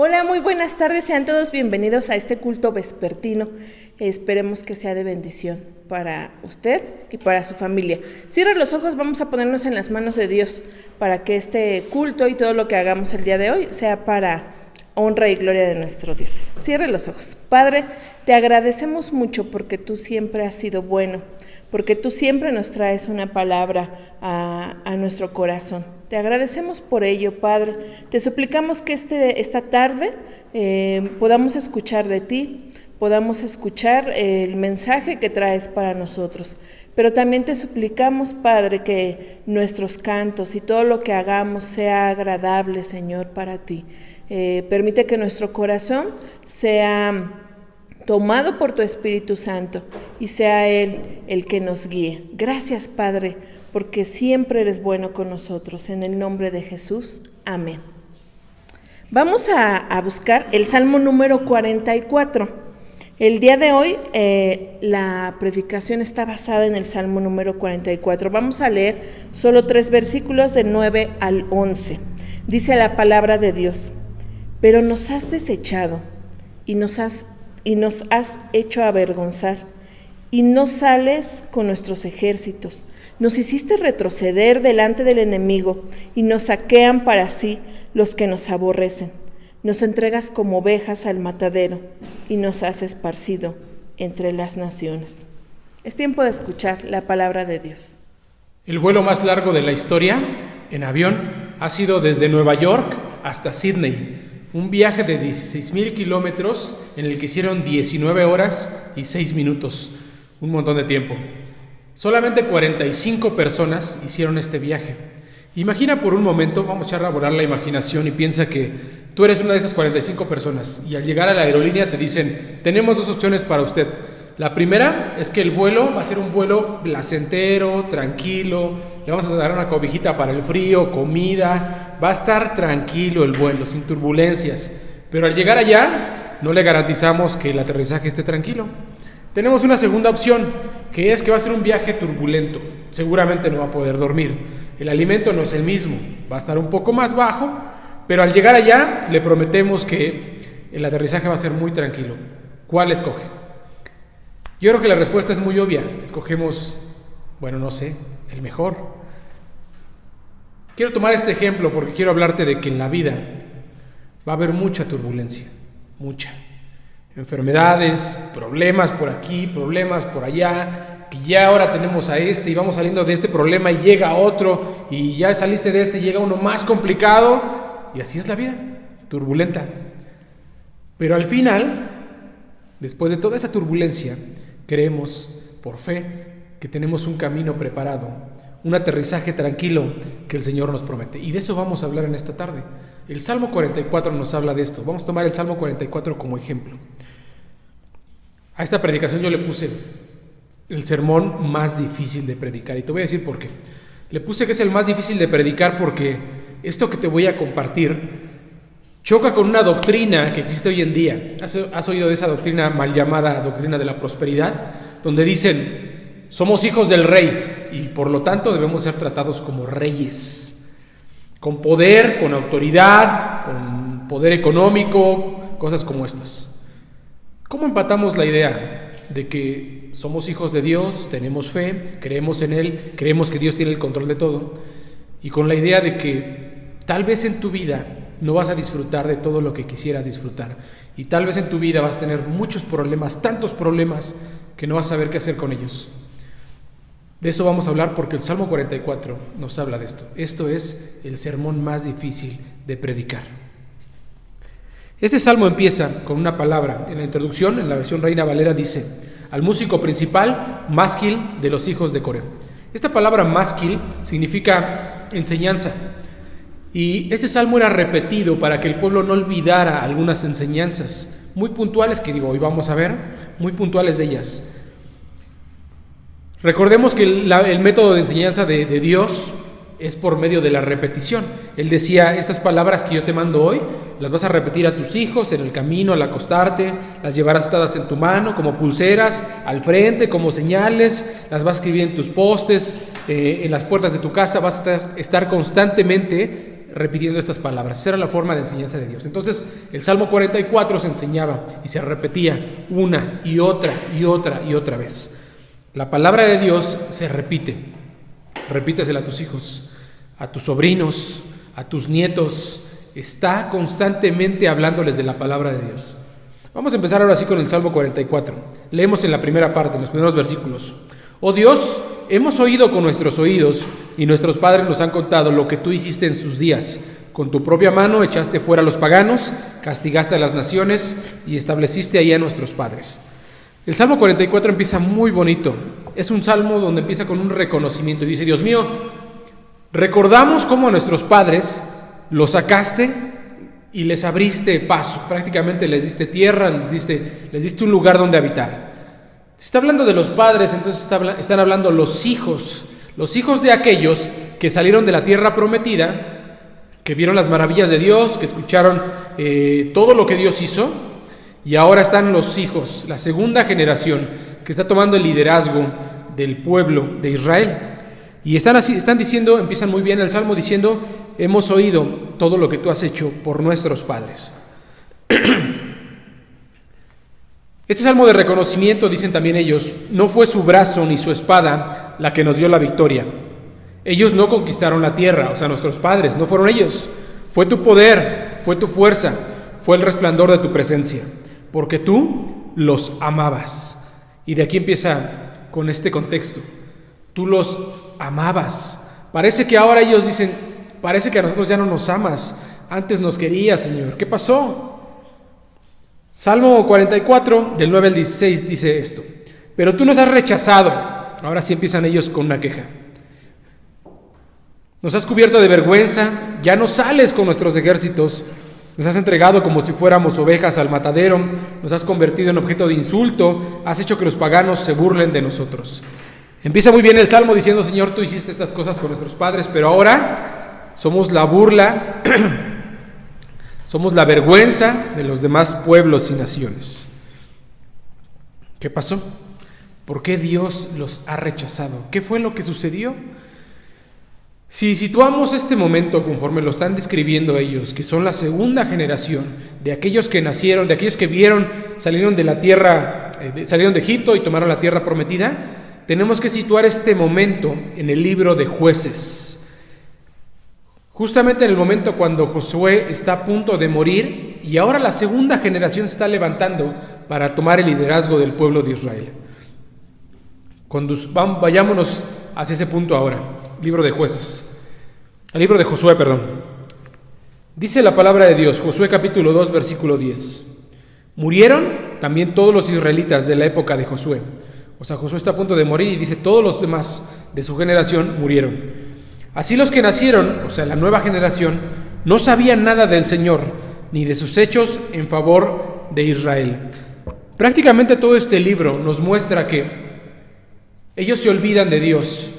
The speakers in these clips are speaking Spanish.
Hola, muy buenas tardes, sean todos bienvenidos a este culto vespertino. Esperemos que sea de bendición para usted y para su familia. Cierre los ojos, vamos a ponernos en las manos de Dios para que este culto y todo lo que hagamos el día de hoy sea para honra y gloria de nuestro Dios. Cierre los ojos. Padre, te agradecemos mucho porque tú siempre has sido bueno, porque tú siempre nos traes una palabra a nuestro corazón. Te agradecemos por ello, Padre. Te suplicamos que esta tarde podamos escuchar de ti, podamos escuchar el mensaje que traes para nosotros. Pero también te suplicamos, Padre, que nuestros cantos y todo lo que hagamos sea agradable, Señor, para ti. Permite que nuestro corazón sea tomado por tu Espíritu Santo y sea Él el que nos guíe. Gracias, Padre, porque siempre eres bueno con nosotros. En el nombre de Jesús, amén. Vamos a buscar el Salmo número 44. El día de hoy la predicación está basada en el Salmo número 44. Vamos a leer solo 3 versículos del 9 al 11. Dice la palabra de Dios: pero nos has desechado y nos has hecho avergonzar, y no sales con nuestros ejércitos. Nos hiciste retroceder delante del enemigo, y nos saquean para sí los que nos aborrecen. Nos entregas como ovejas al matadero, y nos has esparcido entre las naciones. Es tiempo de escuchar la palabra de Dios. El vuelo más largo de la historia en avión ha sido desde Nueva York hasta Sydney. Un viaje de 16,000 kilómetros en el que hicieron 19 horas y 6 minutos. Un montón de tiempo. Solamente 45 personas hicieron este viaje. Imagina por un momento, vamos a echar a volar la imaginación y piensa que tú eres una de esas 45 personas y al llegar a la aerolínea te dicen: tenemos 2 opciones para usted. La primera es que el vuelo va a ser un vuelo placentero, tranquilo, le vamos a dar una cobijita para el frío, comida, va a estar tranquilo el vuelo, sin turbulencias. Pero al llegar allá, no le garantizamos que el aterrizaje esté tranquilo. Tenemos una segunda opción, que es que va a ser un viaje turbulento. Seguramente no va a poder dormir. El alimento no es el mismo, va a estar un poco más bajo, pero al llegar allá le prometemos que el aterrizaje va a ser muy tranquilo. ¿Cuál escoge? Yo creo que la respuesta es muy obvia. Escogemos, no sé, el mejor. Quiero tomar este ejemplo porque quiero hablarte de que en la vida va a haber mucha turbulencia, mucha. Enfermedades, problemas por aquí, problemas por allá, que ya ahora tenemos a este y vamos saliendo de este problema y llega otro y ya saliste de este y llega uno más complicado y así es la vida, turbulenta. Pero al final, después de toda esa turbulencia, creemos por fe que tenemos un camino preparado, un aterrizaje tranquilo que el Señor nos promete. Y de eso vamos a hablar en esta tarde. El Salmo 44 nos habla de esto. Vamos a tomar el Salmo 44 como ejemplo. A esta predicación yo le puse el sermón más difícil de predicar. Y te voy a decir por qué. Le puse que es el más difícil de predicar porque esto que te voy a compartir choca con una doctrina que existe hoy en día. ¿Has oído de esa doctrina mal llamada doctrina de la prosperidad? Donde dicen: somos hijos del rey y por lo tanto debemos ser tratados como reyes, con poder, con autoridad, con poder económico, cosas como estas. ¿Cómo empatamos la idea de que somos hijos de Dios, tenemos fe, creemos en Él, creemos que Dios tiene el control de todo, y con la idea de que tal vez en tu vida no vas a disfrutar de todo lo que quisieras disfrutar, y tal vez en tu vida vas a tener muchos problemas, tantos problemas, que no vas a saber qué hacer con ellos? De eso vamos a hablar porque el Salmo 44 nos habla de esto. Esto es el sermón más difícil de predicar. Este salmo empieza con una palabra. En la introducción, en la versión Reina Valera, dice: al músico principal, másquil de los hijos de Coré. Esta palabra másquil significa enseñanza. Y este salmo era repetido para que el pueblo no olvidara algunas enseñanzas muy puntuales que hoy vamos a ver, muy puntuales de ellas. Recordemos que el método de enseñanza de Dios es por medio de la repetición. Él decía: estas palabras que yo te mando hoy, las vas a repetir a tus hijos en el camino, al acostarte, las llevarás atadas en tu mano como pulseras, al frente como señales, las vas a escribir en tus postes, en las puertas de tu casa, vas a estar constantemente repitiendo estas palabras. Esa era la forma de enseñanza de Dios. Entonces, el Salmo 44 se enseñaba y se repetía una y otra y otra y otra vez. La palabra de Dios se repite. Repítesela a tus hijos, a tus sobrinos, a tus nietos. Está constantemente hablándoles de la palabra de Dios. Vamos a empezar ahora sí con el Salmo 44. Leemos en la primera parte, en los primeros versículos. Oh Dios, hemos oído con nuestros oídos y nuestros padres nos han contado lo que tú hiciste en sus días. Con tu propia mano echaste fuera a los paganos, castigaste a las naciones y estableciste ahí a nuestros padres. El Salmo 44 empieza muy bonito. Es un salmo donde empieza con un reconocimiento y dice: Dios mío, recordamos cómo a nuestros padres los sacaste y les abriste paso, prácticamente les diste tierra, les diste un lugar donde habitar. Si está hablando de los padres, entonces están hablando los hijos de aquellos que salieron de la tierra prometida, que vieron las maravillas de Dios, que escucharon todo lo que Dios hizo, y ahora están los hijos, la segunda generación, que está tomando el liderazgo del pueblo de Israel. Y están diciendo, empiezan muy bien el Salmo diciendo: hemos oído todo lo que tú has hecho por nuestros padres. Este salmo de reconocimiento, dicen también ellos, no fue su brazo ni su espada la que nos dio la victoria. Ellos no conquistaron la tierra, o sea, nuestros padres, no fueron ellos. Fue tu poder, fue tu fuerza, fue el resplandor de tu presencia, porque tú los amabas. Y de aquí empieza con este contexto. Tú los amabas. Parece que ahora ellos dicen: parece que a nosotros ya no nos amas. Antes nos querías, Señor. ¿Qué pasó? Salmo 44, del 9 al 16, dice esto: pero tú nos has rechazado. Ahora sí empiezan ellos con una queja. Nos has cubierto de vergüenza, ya no sales con nuestros ejércitos. Nos has entregado como si fuéramos ovejas al matadero. Nos has convertido en objeto de insulto. Has hecho que los paganos se burlen de nosotros. Empieza muy bien el Salmo diciendo: Señor, tú hiciste estas cosas con nuestros padres, pero ahora somos la burla, somos la vergüenza de los demás pueblos y naciones. ¿Qué pasó? ¿Por qué Dios los ha rechazado? ¿Qué fue lo que sucedió? Si situamos este momento conforme lo están describiendo ellos, que son la segunda generación de aquellos que nacieron, de aquellos que salieron de la tierra, salieron de Egipto y tomaron la tierra prometida, tenemos que situar este momento en el libro de Jueces. Justamente en el momento cuando Josué está a punto de morir y ahora la segunda generación se está levantando para tomar el liderazgo del pueblo de Israel. Vayámonos hacia ese punto ahora. Libro de Jueces. El libro de Josué, perdón. Dice la palabra de Dios, Josué capítulo 2, versículo 10. Murieron también todos los israelitas de la época de Josué. O sea, Josué está a punto de morir y dice: todos los demás de su generación murieron. Así los que nacieron, o sea, la nueva generación, no sabían nada del Señor, ni de sus hechos en favor de Israel. Prácticamente todo este libro nos muestra que ellos se olvidan de Dios.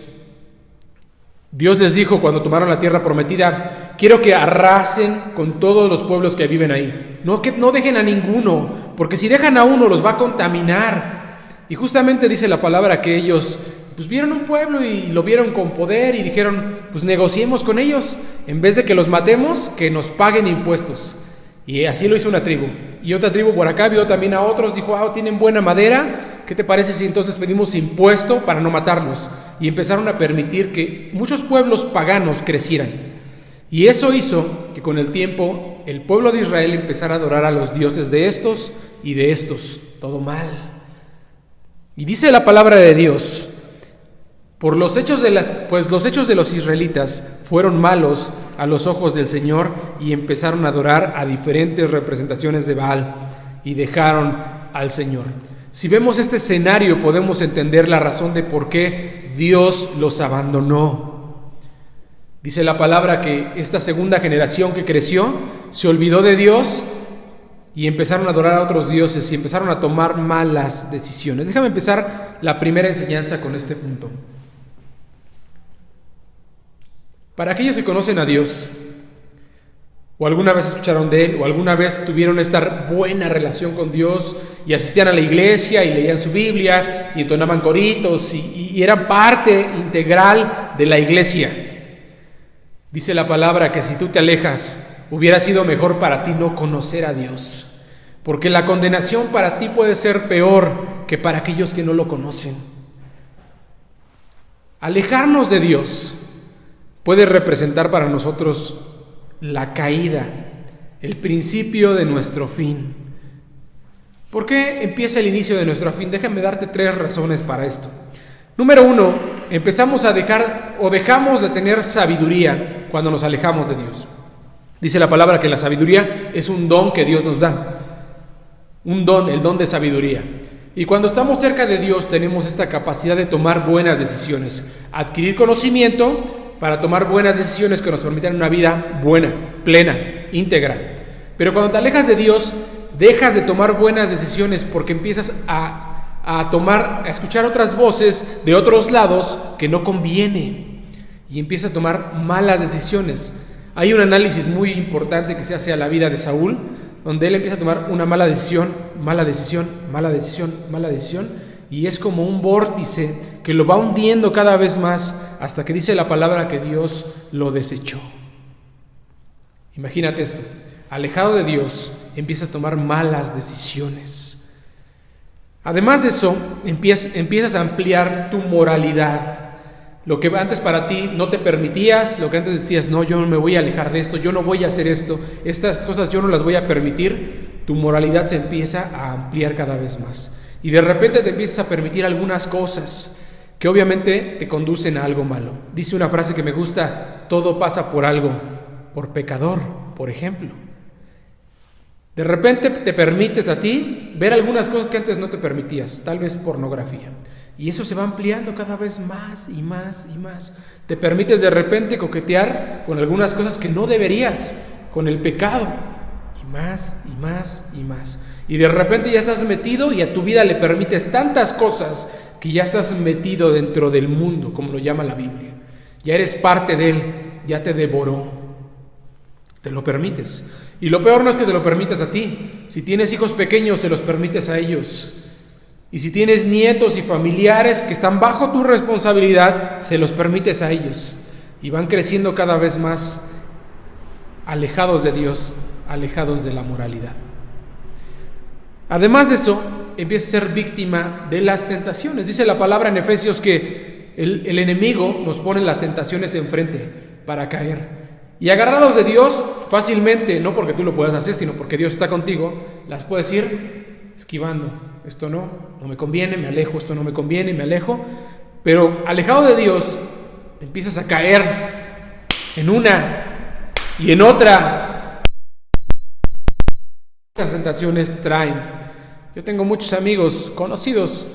Dios les dijo cuando tomaron la tierra prometida: quiero que arrasen con todos los pueblos que viven ahí. No dejen a ninguno, porque si dejan a uno los va a contaminar. Y justamente dice la palabra que ellos vieron un pueblo y lo vieron con poder y dijeron: negociemos con ellos. En vez de que los matemos, que nos paguen impuestos. Y así lo hizo una tribu. Y otra tribu por acá vio también a otros, dijo: tienen buena madera, ¿qué te parece si entonces pedimos impuesto para no matarlos? Y empezaron a permitir que muchos pueblos paganos crecieran. Y eso hizo que con el tiempo el pueblo de Israel empezara a adorar a los dioses de estos y de estos. Todo mal. Y dice la palabra de Dios: los hechos de los israelitas fueron malos a los ojos del Señor y empezaron a adorar a diferentes representaciones de Baal y dejaron al Señor. Si vemos este escenario, podemos entender la razón de por qué Dios los abandonó. Dice la palabra que esta segunda generación que creció se olvidó de Dios y empezaron a adorar a otros dioses y empezaron a tomar malas decisiones. Déjame empezar la primera enseñanza con este punto. Para aquellos que conocen a Dios, o alguna vez escucharon de Él, o alguna vez tuvieron esta buena relación con Dios y asistían a la iglesia y leían su Biblia y entonaban coritos y eran parte integral de la iglesia. Dice la palabra que si tú te alejas, hubiera sido mejor para ti no conocer a Dios, porque la condenación para ti puede ser peor que para aquellos que no lo conocen. Alejarnos de Dios puede representar para nosotros la caída, el principio de nuestro fin. ¿Por qué empieza el inicio de nuestro fin? Déjame darte 3 razones para esto. Número 1, empezamos a dejar o dejamos de tener sabiduría cuando nos alejamos de Dios. Dice la palabra que la sabiduría es un don que Dios nos da. Un don, el don de sabiduría. Y cuando estamos cerca de Dios tenemos esta capacidad de tomar buenas decisiones, adquirir conocimiento para tomar buenas decisiones que nos permitan una vida buena, plena, íntegra. Pero cuando te alejas de Dios, dejas de tomar buenas decisiones porque empiezas a escuchar otras voces de otros lados que no conviene y empiezas a tomar malas decisiones. Hay un análisis muy importante que se hace a la vida de Saúl, donde él empieza a tomar una mala decisión, mala decisión, mala decisión, mala decisión, y es como un vórtice que lo va hundiendo cada vez más hasta que dice la palabra que Dios lo desechó. Imagínate esto, alejado de Dios, empieza a tomar malas decisiones. Además de eso, empiezas a ampliar tu moralidad. Lo que antes para ti no te permitías, lo que antes decías, no, yo me voy a alejar de esto, yo no voy a hacer esto, estas cosas yo no las voy a permitir, tu moralidad se empieza a ampliar cada vez más. Y de repente te empiezas a permitir algunas cosas que obviamente te conducen a algo malo. Dice una frase que me gusta, todo pasa por algo, por pecador, por ejemplo. De repente te permites a ti ver algunas cosas que antes no te permitías, tal vez pornografía. Y eso se va ampliando cada vez más y más y más. Te permites de repente coquetear con algunas cosas que no deberías, con el pecado. Y más y más y más. Y de repente ya estás metido y a tu vida le permites tantas cosas que ya estás metido dentro del mundo, como lo llama la Biblia. Ya eres parte de él, ya te devoró. Te lo permites. Y lo peor no es que te lo permitas a ti. Si tienes hijos pequeños, se los permites a ellos. Y si tienes nietos y familiares que están bajo tu responsabilidad, se los permites a ellos. Y van creciendo cada vez más alejados de Dios, alejados de la moralidad. Además de eso, empiezas a ser víctima de las tentaciones. Dice la palabra en Efesios que el enemigo nos pone las tentaciones enfrente para caer. Y agarrados de Dios, fácilmente, no porque tú lo puedas hacer, sino porque Dios está contigo, las puedes ir esquivando. Esto no me conviene, me alejo, esto no me conviene, me alejo. Pero alejado de Dios, empiezas a caer en una y en otra. Estas tentaciones traen. Yo tengo muchos amigos conocidos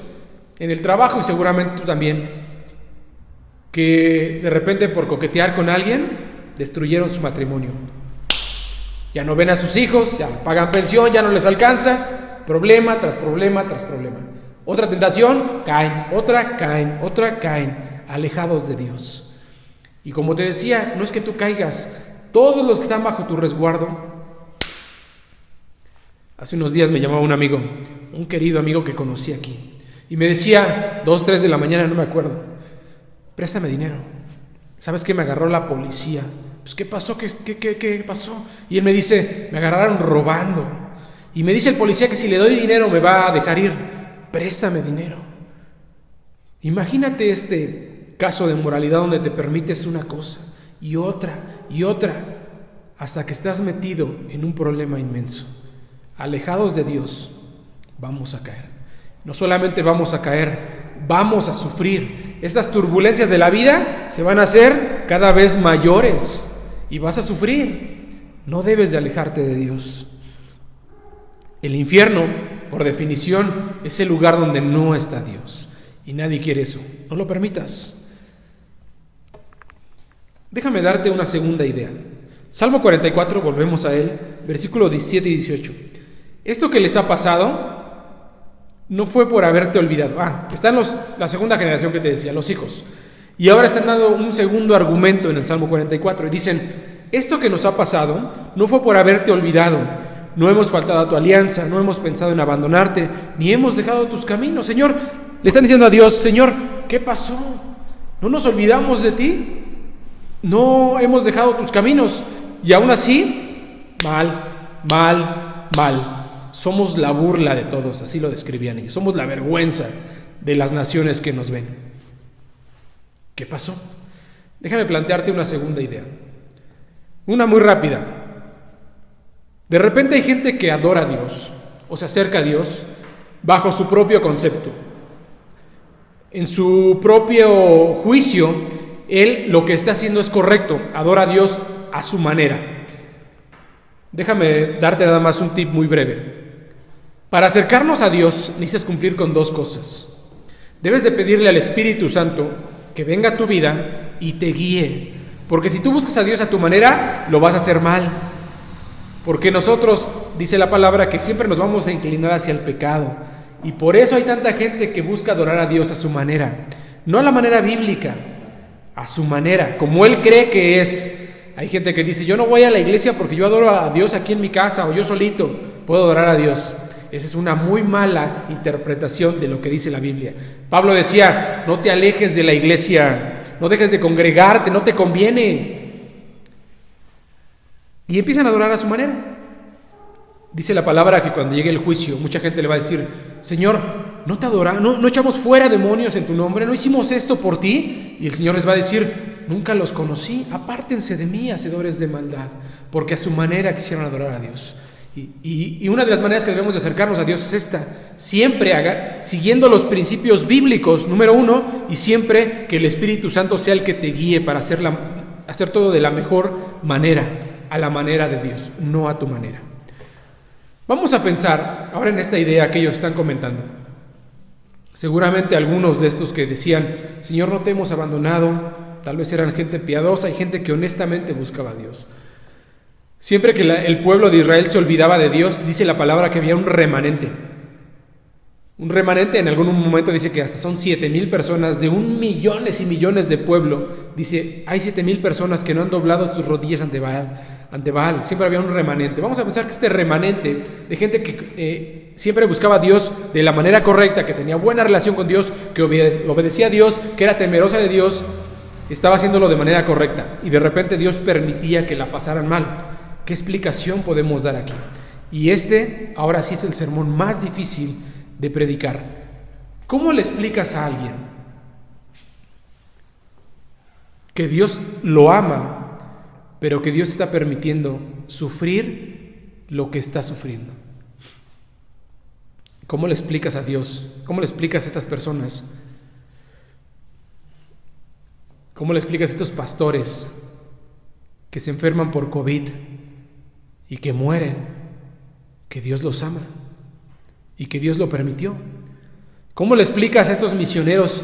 en el trabajo y seguramente tú también, que de repente por coquetear con alguien destruyeron su matrimonio. Ya no ven a sus hijos, ya no pagan pensión, ya no les alcanza, problema tras problema tras problema. Otra tentación, caen, otra caen, alejados de Dios. Y como te decía, no es que tú caigas, todos los que están bajo tu resguardo. Hace unos días me llamaba un amigo, un querido amigo que conocí aquí, y me decía, 2, 3 de la mañana, no me acuerdo, préstame dinero. ¿Sabes qué? Me agarró la policía. Pues, ¿qué pasó? ¿Qué pasó? Y él me dice, me agarraron robando. Y me dice el policía que si le doy dinero me va a dejar ir. Préstame dinero. Imagínate este caso de moralidad donde te permites una cosa y otra, hasta que estás metido en un problema inmenso. Alejados de Dios, vamos a caer. No solamente vamos a caer, vamos a sufrir. Estas turbulencias de la vida se van a hacer cada vez mayores y vas a sufrir. No debes de alejarte de Dios. El infierno, por definición, es el lugar donde no está Dios y nadie quiere eso. No lo permitas. Déjame darte una segunda idea. Salmo 44, volvemos a él, versículos 17 y 18. Esto que les ha pasado no fue por haberte olvidado. Están la segunda generación que te decía, los hijos. Y ahora están dando un segundo argumento en el Salmo 44. Y dicen, esto que nos ha pasado no fue por haberte olvidado. No hemos faltado a tu alianza, no hemos pensado en abandonarte, ni hemos dejado tus caminos. Señor, le están diciendo a Dios, Señor, ¿qué pasó? ¿No nos olvidamos de ti? no hemos dejado tus caminos. Y aún así, mal. Somos la burla de todos, así lo describían ellos. Somos la vergüenza de las naciones que nos ven. ¿Qué pasó? Déjame plantearte una segunda idea. Una muy rápida. De repente hay gente que adora a Dios o se acerca a Dios bajo su propio concepto. En su propio juicio, él lo que está haciendo es correcto, adora a Dios a su manera. Déjame darte nada más un tip muy breve. Para acercarnos a Dios necesitas cumplir con dos cosas. Debes de pedirle al Espíritu Santo que venga a tu vida y te guíe, porque si tú buscas a Dios a tu manera, lo vas a hacer mal. Porque nosotros, dice la palabra, que siempre nos vamos a inclinar hacia el pecado. Y por eso hay tanta gente que busca adorar a Dios a su manera. No a la manera bíblica, a su manera, como Él cree que es. Hay gente que dice, yo no voy a la iglesia porque yo adoro a Dios aquí en mi casa, o yo solito puedo adorar a Dios. Esa es una muy mala interpretación de lo que dice la Biblia. Pablo decía, no te alejes de la iglesia, no dejes de congregarte, no te conviene. Y empiezan a adorar a su manera. Dice la palabra que cuando llegue el juicio, mucha gente le va a decir, Señor, no te adoramos, no echamos fuera demonios en tu nombre, no hicimos esto por ti. Y el Señor les va a decir, nunca los conocí, apártense de mí, hacedores de maldad, porque a su manera quisieron adorar a Dios. Y una de las maneras que debemos de acercarnos a Dios es esta: siempre siguiendo los principios bíblicos, número uno, y siempre que el Espíritu Santo sea el que te guíe para hacer todo de la mejor manera, a la manera de Dios, no a tu manera. Vamos a pensar ahora en esta idea que ellos están comentando. Seguramente algunos de estos que decían, Señor, no te hemos abandonado, tal vez eran gente piadosa y gente que honestamente buscaba a Dios. Siempre que el pueblo de Israel se olvidaba de Dios, dice la palabra que había un remanente. Un remanente en algún momento dice que hasta son 7,000 personas de millones y millones de pueblo. Dice, hay 7,000 personas que no han doblado sus rodillas ante Baal. Siempre había un remanente. Vamos a pensar que este remanente de gente que siempre buscaba a Dios de la manera correcta, que tenía buena relación con Dios, que obedecía a Dios, que era temerosa de Dios, estaba haciéndolo de manera correcta. Y de repente Dios permitía que la pasaran mal. ¿Qué explicación podemos dar aquí? Y ahora sí es el sermón más difícil de predicar. ¿Cómo le explicas a alguien que Dios lo ama, pero que Dios está permitiendo sufrir lo que está sufriendo? ¿Cómo le explicas a Dios? ¿Cómo le explicas a estas personas? ¿Cómo le explicas a estos pastores que se enferman por COVID y que mueren, que Dios los ama y que Dios lo permitió? ¿Cómo le explicas a estos misioneros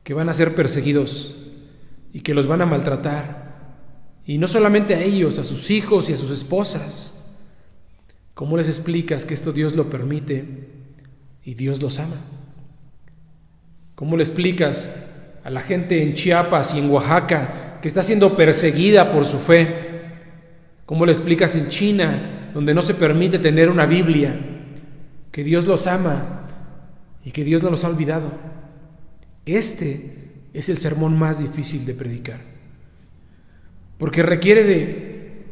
que van a ser perseguidos y que los van a maltratar? Y no solamente a ellos, a sus hijos y a sus esposas. ¿Cómo les explicas que esto Dios lo permite y Dios los ama? ¿Cómo le explicas a la gente en Chiapas y en Oaxaca que está siendo perseguida por su fe? ¿Cómo le explicas en China, donde no se permite tener una Biblia, que Dios los ama y que Dios no los ha olvidado? Este es el sermón más difícil de predicar, porque requiere de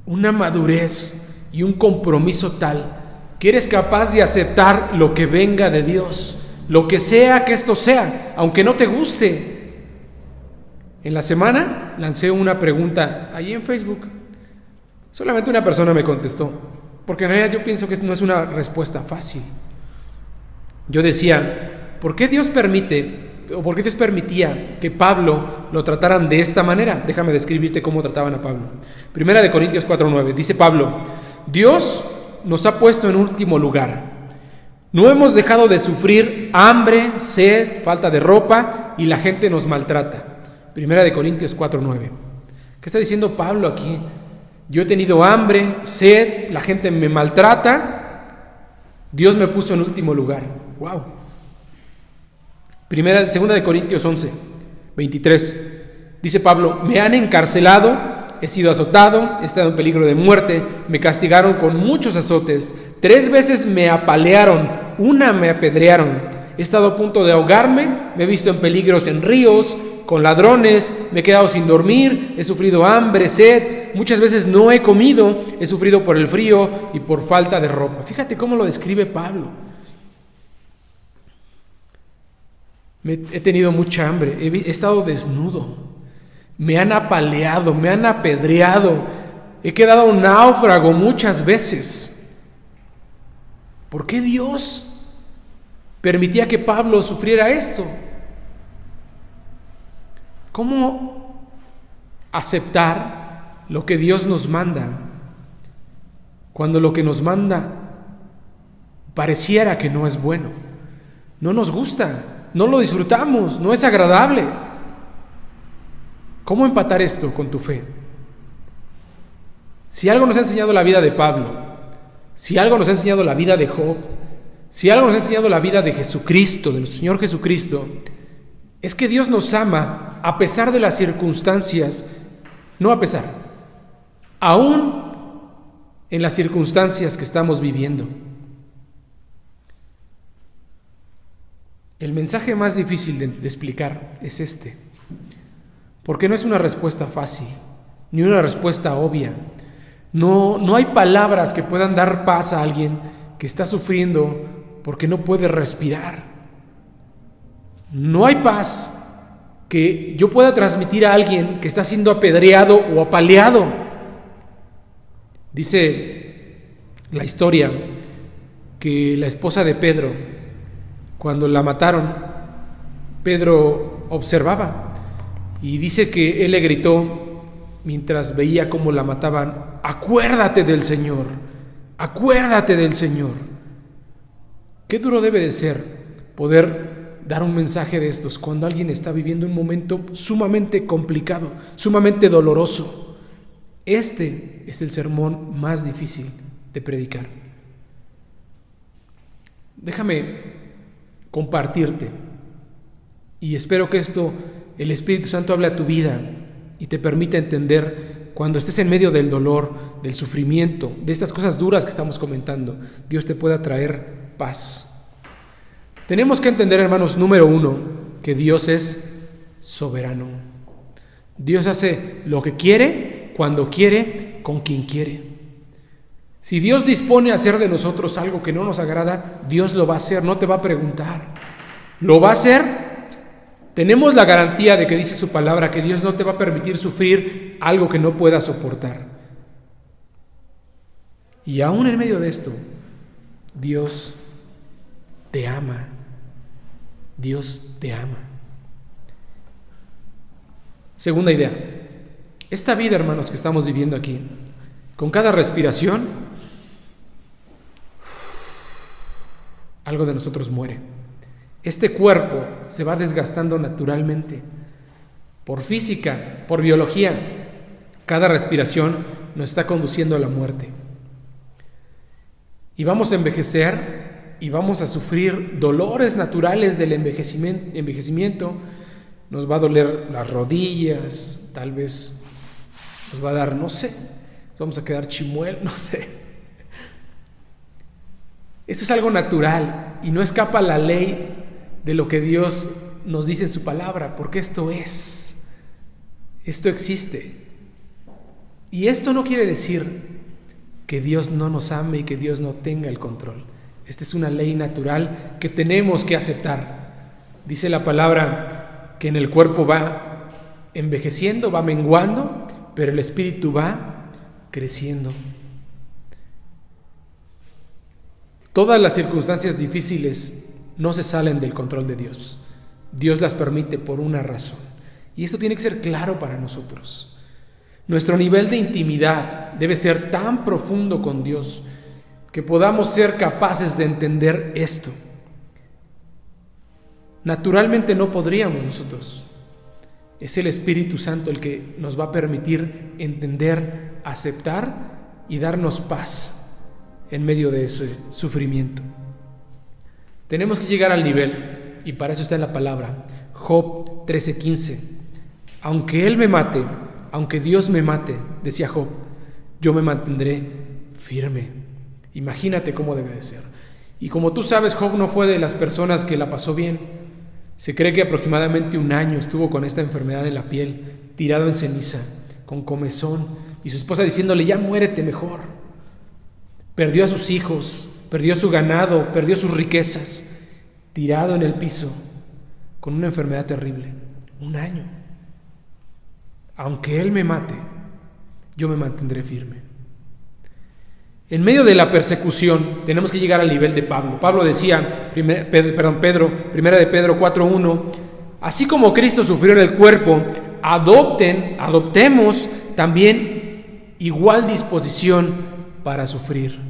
una madurez y un compromiso tal que eres capaz de aceptar lo que venga de Dios, lo que sea que esto sea, aunque no te guste. En la semana lancé una pregunta ahí en Facebook. Solamente una persona me contestó, porque en realidad yo pienso que no es una respuesta fácil. Yo decía, ¿por qué Dios permitía que Pablo lo trataran de esta manera? Déjame describirte cómo trataban a Pablo. Primera de Corintios 4:9, dice Pablo, Dios nos ha puesto en último lugar. No hemos dejado de sufrir hambre, sed, falta de ropa y la gente nos maltrata. Primera de Corintios 4:9. ¿Qué está diciendo Pablo aquí? Yo he tenido hambre, sed, la gente me maltrata, Dios me puso en último lugar. ¡Wow! Segunda de Corintios 11:23. Dice Pablo, me han encarcelado, he sido azotado, he estado en peligro de muerte, me castigaron con muchos azotes, 3 veces me apalearon, una me apedrearon, he estado a punto de ahogarme, me he visto en peligros en ríos, con ladrones, me he quedado sin dormir, he sufrido hambre, sed, muchas veces no he comido, he sufrido por el frío y por falta de ropa. Fíjate cómo lo describe Pablo. He tenido mucha hambre, he estado desnudo, me han apaleado, me han apedreado, he quedado náufrago muchas veces. ¿Por qué Dios permitía que Pablo sufriera esto? ¿Cómo aceptar lo que Dios nos manda cuando lo que nos manda pareciera que no es bueno? No nos gusta, no lo disfrutamos, no es agradable. ¿Cómo empatar esto con tu fe? Si algo nos ha enseñado la vida de Pablo, si algo nos ha enseñado la vida de Job, si algo nos ha enseñado la vida de Jesucristo, de nuestro Señor Jesucristo, es que Dios nos ama a pesar de las circunstancias, no a pesar, aún en las circunstancias que estamos viviendo. El mensaje más difícil de explicar es este, porque no es una respuesta fácil, ni una respuesta obvia. No hay palabras que puedan dar paz a alguien que está sufriendo porque no puede respirar. No hay paz que yo pueda transmitir a alguien que está siendo apedreado o apaleado. Dice la historia que la esposa de Pedro, cuando la mataron, Pedro observaba y dice que él le gritó mientras veía cómo la mataban: acuérdate del Señor, acuérdate del Señor. Qué duro debe de ser poder dar un mensaje de estos cuando alguien está viviendo un momento sumamente complicado, sumamente doloroso. Este es el sermón más difícil de predicar. Déjame compartirte, y espero que esto, el Espíritu Santo hable a tu vida y te permita entender cuando estés en medio del dolor, del sufrimiento, de estas cosas duras que estamos comentando. Dios te pueda traer paz. Tenemos que entender, hermanos, número uno, que Dios es soberano. Dios hace lo que quiere, cuando quiere, con quien quiere. Si Dios dispone a hacer de nosotros algo que no nos agrada, Dios lo va a hacer, no te va a preguntar. Lo va a hacer. Tenemos la garantía de que dice su palabra que Dios no te va a permitir sufrir algo que no puedas soportar. Y aún en medio de esto, Dios te ama. Dios te ama. Segunda idea. Esta vida, hermanos, que estamos viviendo aquí, con cada respiración, algo de nosotros muere. Este cuerpo se va desgastando naturalmente, por física, por biología. Cada respiración nos está conduciendo a la muerte. Y vamos a envejecer y vamos a sufrir dolores naturales del envejecimiento. Nos va a doler las rodillas, tal vez nos va a dar, no sé, vamos a quedar chimuel, no sé. Esto es algo natural y no escapa a la ley de lo que Dios nos dice en su palabra, porque esto existe. Y esto no quiere decir que Dios no nos ame y que Dios no tenga el control. Esta es una ley natural que tenemos que aceptar. Dice la palabra que en el cuerpo va envejeciendo, va menguando, pero el espíritu va creciendo. Todas las circunstancias difíciles no se salen del control de Dios. Dios las permite por una razón. Y esto tiene que ser claro para nosotros. Nuestro nivel de intimidad debe ser tan profundo con Dios que podamos ser capaces de entender esto. Naturalmente no podríamos nosotros. Es el Espíritu Santo el que nos va a permitir entender, aceptar y darnos paz en medio de ese sufrimiento. Tenemos que llegar al nivel, y para eso está en la palabra, Job 13:15. Aunque Él me mate, aunque Dios me mate, decía Job, yo me mantendré firme. Imagínate cómo debe de ser. Y como tú sabes, Job no fue de las personas que la pasó bien. Se cree que aproximadamente 1 año estuvo con esta enfermedad en la piel, tirado en ceniza, con comezón, y su esposa diciéndole: ya muérete mejor. Perdió a sus hijos, perdió su ganado, perdió sus riquezas, tirado en el piso, con una enfermedad terrible. 1 año. Aunque Él me mate, yo me mantendré firme. En medio de la persecución tenemos que llegar al nivel de Pablo. Pablo decía, primera de Pedro 4:1, así como Cristo sufrió en el cuerpo, adoptemos también igual disposición para sufrir.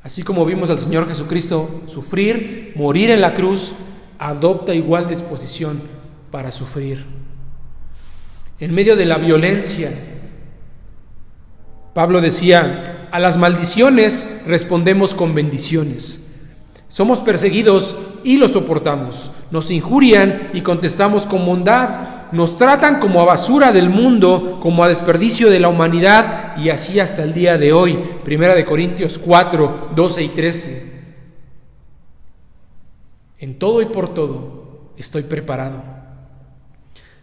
Así como vimos al Señor Jesucristo sufrir, morir en la cruz, adopta igual disposición para sufrir. En medio de la violencia, Pablo decía: a las maldiciones respondemos con bendiciones. Somos perseguidos y lo soportamos. Nos injurian y contestamos con bondad. Nos tratan como a basura del mundo, como a desperdicio de la humanidad, y así hasta el día de hoy. 1 Corintios 4, 12 y 13. En todo y por todo estoy preparado.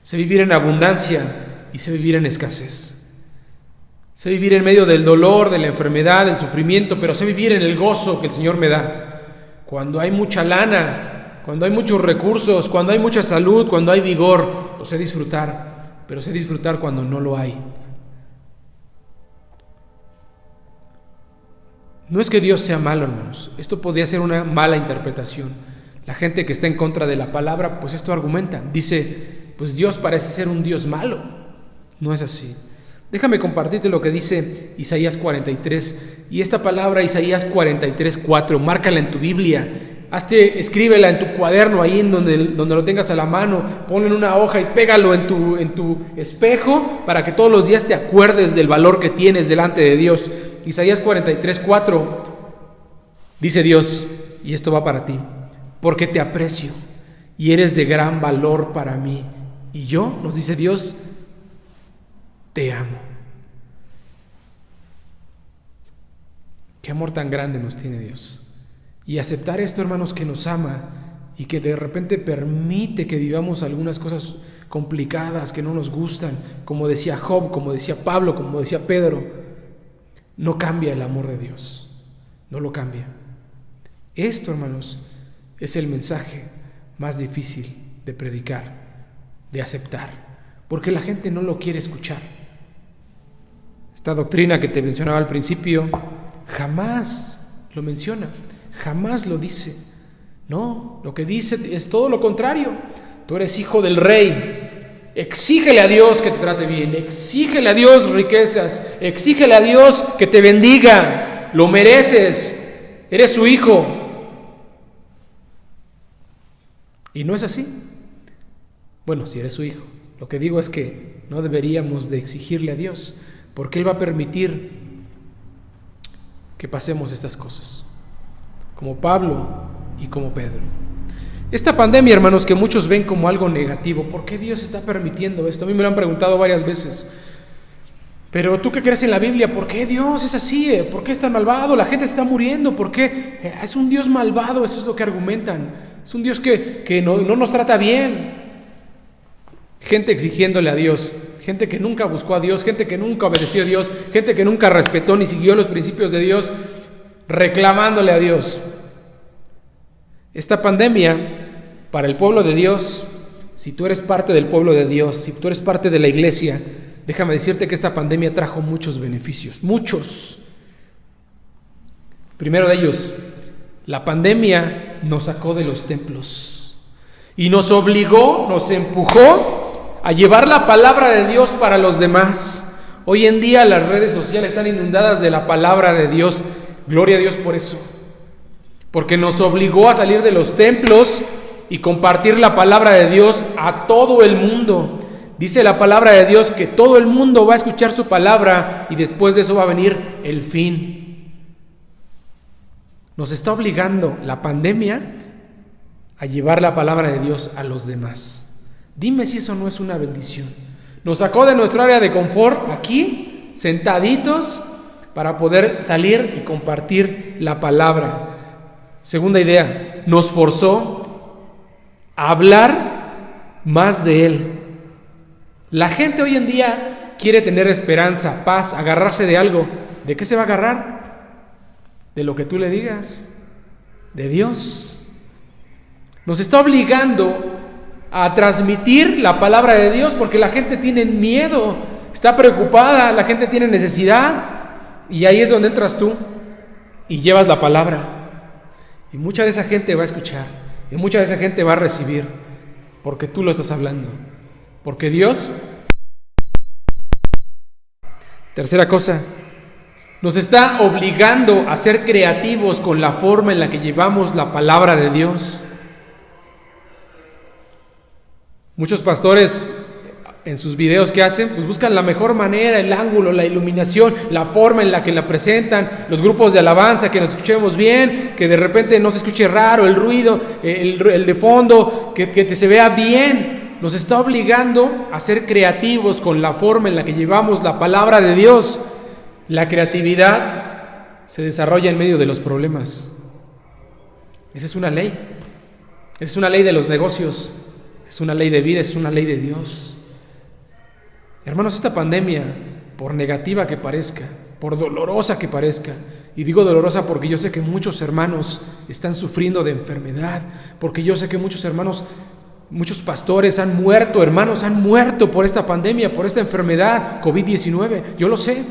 Sé vivir en abundancia y sé vivir en escasez. Sé vivir en medio del dolor, de la enfermedad, del sufrimiento, pero sé vivir en el gozo que el Señor me da. Cuando hay mucha lana, cuando hay muchos recursos, cuando hay mucha salud, cuando hay vigor, lo sé disfrutar, pero sé disfrutar cuando no lo hay. No es que Dios sea malo, hermanos. Esto podría ser una mala interpretación. La gente que está en contra de la palabra, pues esto argumenta. Dice, pues Dios parece ser un Dios malo. No es así. Déjame compartirte lo que dice Isaías 43, y esta palabra Isaías 43:4, márcala en tu Biblia, escríbela en tu cuaderno, ahí en donde lo tengas a la mano, ponlo en una hoja y pégalo en tu espejo para que todos los días te acuerdes del valor que tienes delante de Dios. Isaías 43:4 dice Dios, y esto va para ti: porque te aprecio y eres de gran valor para mí, y yo, nos dice Dios, te amo. Qué amor tan grande nos tiene Dios. Y aceptar esto, hermanos, que nos ama y que de repente permite que vivamos algunas cosas complicadas que no nos gustan, como decía Job, como decía Pablo, como decía Pedro, no cambia el amor de Dios. No lo cambia. Esto, hermanos, es el mensaje más difícil de predicar, de aceptar, porque la gente no lo quiere escuchar. Esta doctrina que te mencionaba al principio jamás lo menciona, jamás lo dice. No, lo que dice es todo lo contrario. Tú eres hijo del rey, exígele a Dios que te trate bien, exígele a Dios riquezas, exígele a Dios que te bendiga, lo mereces, eres su hijo. Y no es así. Bueno, si eres su hijo, lo que digo es que no deberíamos de exigirle a Dios, porque Él va a permitir que pasemos estas cosas, como Pablo y como Pedro. Esta pandemia, hermanos, que muchos ven como algo negativo, ¿por qué Dios está permitiendo esto? A mí me lo han preguntado varias veces. Pero tú que crees en la Biblia, ¿por qué Dios es así? ¿Por qué es tan malvado? La gente se está muriendo, ¿por qué? Es un Dios malvado, eso es lo que argumentan. Es un Dios que no nos trata bien. Gente exigiéndole a Dios, gente que nunca buscó a Dios, gente que nunca obedeció a Dios, gente que nunca respetó ni siguió los principios de Dios, reclamándole a Dios. Esta pandemia, para el pueblo de Dios, si tú eres parte del pueblo de Dios, si tú eres parte de la iglesia, déjame decirte que esta pandemia trajo muchos beneficios, muchos. Primero de ellos, la pandemia nos sacó de los templos y nos obligó, nos empujó a llevar la palabra de Dios para los demás. Hoy en día las redes sociales están inundadas de la palabra de Dios. Gloria a Dios por eso, porque nos obligó a salir de los templos y compartir la palabra de Dios a todo el mundo. Dice la palabra de Dios que todo el mundo va a escuchar su palabra y después de eso va a venir el fin. Nos está obligando la pandemia a llevar la palabra de Dios a los demás. Dime si eso no es una bendición. Nos sacó de nuestra área de confort aquí, sentaditos, para poder salir y compartir la palabra. Segunda idea, nos forzó hablar más de Él. La gente hoy en día quiere tener esperanza, paz, agarrarse de algo. ¿De qué se va a agarrar? De lo que tú le digas, de Dios. Nos está obligando a transmitir la palabra de Dios porque la gente tiene miedo, está preocupada, la gente tiene necesidad, y ahí es donde entras tú y llevas la palabra, y mucha de esa gente va a escuchar, y mucha de esa gente va a recibir porque tú lo estás hablando, porque Dios. Tercera cosa, nos está obligando a ser creativos con la forma en la que llevamos la palabra de Dios. Muchos pastores en sus videos que hacen, pues buscan la mejor manera, el ángulo, la iluminación, la forma en la que la presentan, los grupos de alabanza, que nos escuchemos bien, que de repente no se escuche raro, el ruido, el de fondo, que se vea bien. Nos está obligando a ser creativos con la forma en la que llevamos la palabra de Dios. La creatividad se desarrolla en medio de los problemas. Esa es una ley. Esa es una ley de los negocios. Es una ley de vida, es una ley de Dios. Hermanos, esta pandemia, por negativa que parezca, por dolorosa que parezca, y digo dolorosa porque yo sé que muchos hermanos están sufriendo de enfermedad, porque yo sé que muchos hermanos, muchos pastores han muerto, hermanos han muerto por esta pandemia, por esta enfermedad, COVID-19, yo lo sé.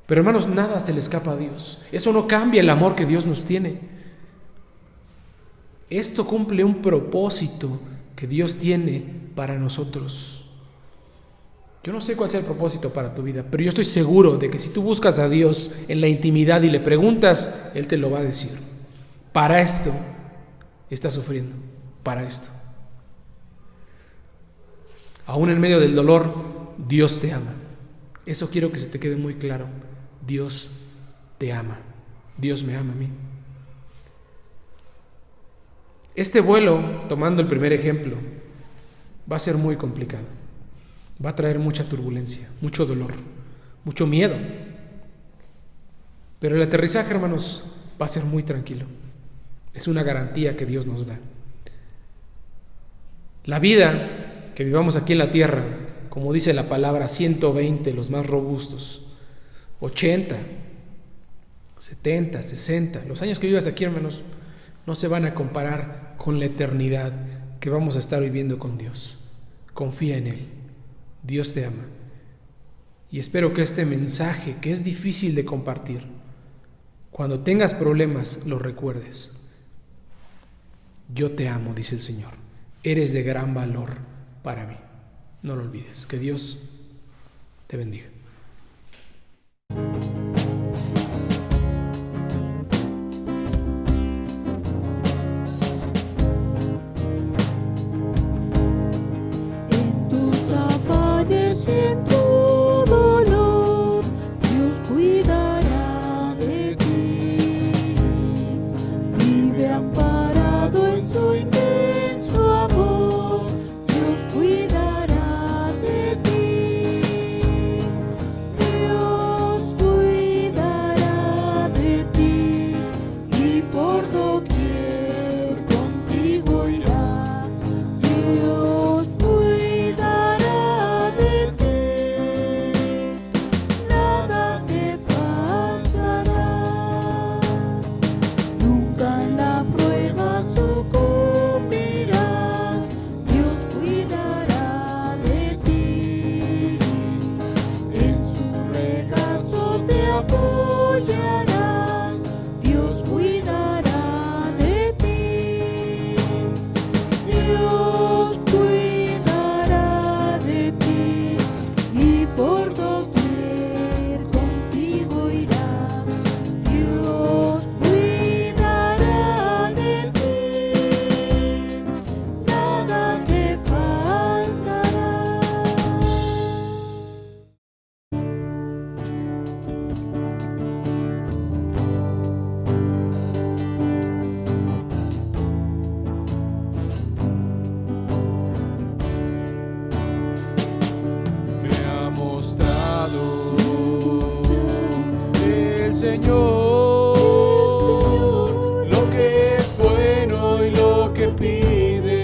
Pero hermanos, nada se le escapa a Dios. Eso no cambia el amor que Dios nos tiene. Esto cumple un propósito que Dios tiene para nosotros. Yo no sé cuál sea el propósito para tu vida, pero yo estoy seguro de que si tú buscas a Dios en la intimidad y le preguntas, Él te lo va a decir. Para esto estás sufriendo, para esto. Aún en medio del dolor, Dios te ama. Eso quiero que se te quede muy claro. Dios te ama. Dios me ama a mí. Este vuelo, tomando el primer ejemplo, va a ser muy complicado. Va a traer mucha turbulencia, mucho dolor, mucho miedo. Pero el aterrizaje, hermanos, va a ser muy tranquilo. Es una garantía que Dios nos da. La vida que vivamos aquí en la tierra, como dice la palabra, 120, los más robustos, 80, 70, 60, los años que vivas aquí, hermanos, no se van a comparar con la eternidad que vamos a estar viviendo con Dios. Confía en Él. Dios te ama. Y espero que este mensaje, que es difícil de compartir, cuando tengas problemas, lo recuerdes. Yo te amo, dice el Señor. Eres de gran valor para mí. No lo olvides. Que Dios te bendiga. Señor, lo que es bueno y lo que pide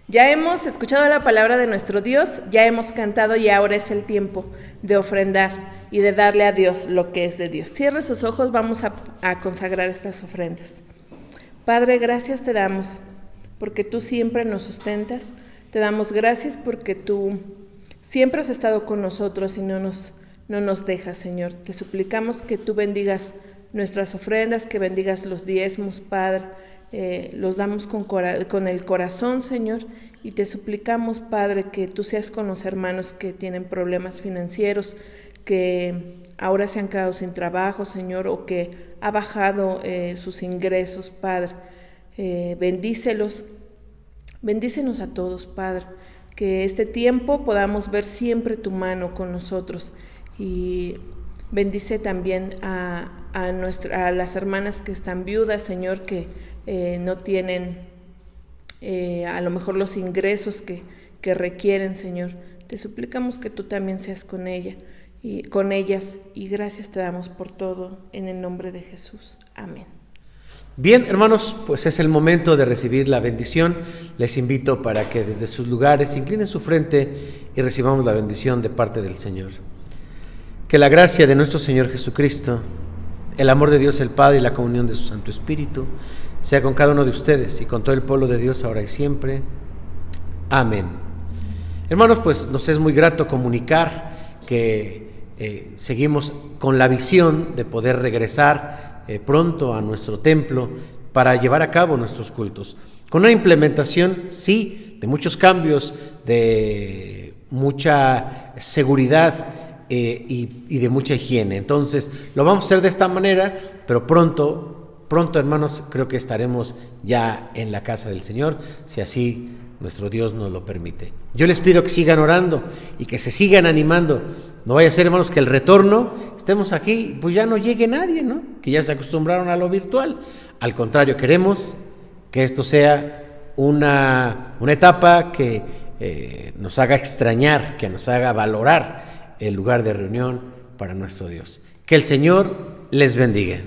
Ya hemos escuchado la palabra de nuestro Dios, ya hemos cantado y ahora es el tiempo de ofrendar y de darle a Dios lo que es de Dios. Cierre sus ojos, vamos a consagrar estas ofrendas. Padre, gracias te damos porque tú siempre nos sustentas. Te damos gracias porque tú siempre has estado con nosotros y no nos dejas, Señor. Te suplicamos que tú bendigas nuestras ofrendas, que bendigas los diezmos, Padre. Los damos con el corazón, Señor, y te suplicamos, Padre, que tú seas con los hermanos que tienen problemas financieros, que ahora se han quedado sin trabajo, Señor, o que ha bajado sus ingresos, Padre. Bendícelos, bendícenos a todos, Padre, que este tiempo podamos ver siempre tu mano con nosotros, y bendice también a las hermanas que están viudas, Señor, que no tienen a lo mejor los ingresos que requieren, Señor. Te suplicamos que tú también seas con ellas, y gracias te damos por todo en el nombre de Jesús. Amén. Bien, hermanos, pues es el momento de recibir la bendición. Les invito para que desde sus lugares inclinen su frente y recibamos la bendición de parte del Señor. Que la gracia de nuestro Señor Jesucristo, el amor de Dios el Padre y la comunión de su Santo Espíritu sea con cada uno de ustedes y con todo el pueblo de Dios ahora y siempre. Amén. Hermanos, pues nos es muy grato comunicar que seguimos con la visión de poder regresar pronto a nuestro templo para llevar a cabo nuestros cultos, con una implementación, sí, de muchos cambios, de mucha seguridad y de mucha higiene. Entonces lo vamos a hacer de esta manera, pero pronto, hermanos, creo que estaremos ya en la casa del Señor, si así nuestro Dios nos lo permite. Yo les pido que sigan orando y que se sigan animando. No vaya a ser, hermanos, que el retorno, estemos aquí, pues ya no llegue nadie, ¿no? Que ya se acostumbraron a lo virtual. Al contrario, queremos que esto sea una etapa que nos haga extrañar, que nos haga valorar el lugar de reunión para nuestro Dios. Que el Señor les bendiga.